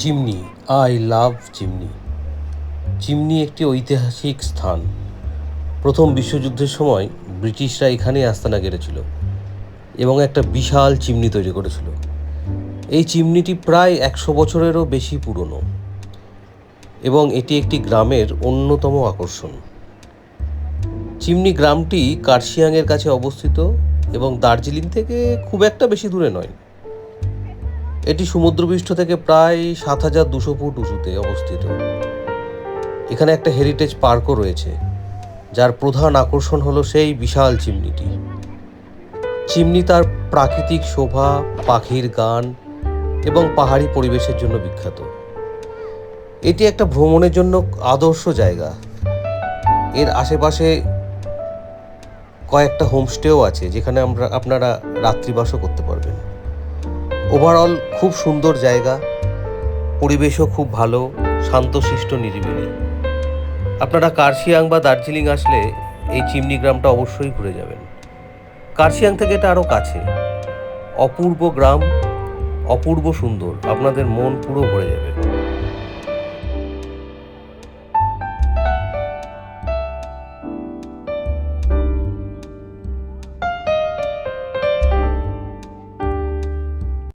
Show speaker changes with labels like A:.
A: Chimney. I love chimney. Chimney একটি ঐতিহাসিক স্থান। প্রথম বিশ্বযুদ্ধের সময় ব্রিটিশরা এখানেই আস্তানা গেড়েছিল এবং একটা বিশাল চিমনি তৈরি করেছিল। এই চিমনিটি প্রায় 100 বছরেরও বেশি পুরনো এবং এটি একটি গ্রামের অন্যতম আকর্ষণ। চিমনি গ্রামটি কার্শিয়াংয়ের কাছে অবস্থিত এবং দার্জিলিং থেকে খুব একটা বেশি দূরে নয়। এটি সমুদ্রপৃষ্ঠ থেকে প্রায় 7200 ফুট উঁচুতে অবস্থিত। এখানে একটা হেরিটেজ পার্কও রয়েছে, যার প্রধান আকর্ষণ হলো সেই বিশাল চিমনিটি। চিমনি তার প্রাকৃতিক শোভা, পাখির গান এবং পাহাড়ি পরিবেশের জন্য বিখ্যাত। এটি একটা ভ্রমণের জন্য আদর্শ জায়গা। এর আশেপাশে কয়েকটা হোমস্টেও আছে, যেখানে আপনারা রাত্রিবাসও করতে পারবেন। ওভারঅল খুব সুন্দর জায়গা, পরিবেশও খুব ভালো, শান্তশিষ্ট, নিরিবিলি। আপনারা কার্শিয়াং বা দার্জিলিং আসলে এই চিমনি গ্রামটা অবশ্যই ঘুরে যাবেন। কার্শিয়াং থেকে এটা আরও কাছে। অপূর্ব গ্রাম, অপূর্ব সুন্দর, আপনাদের মন পুরো ভরে যাবে।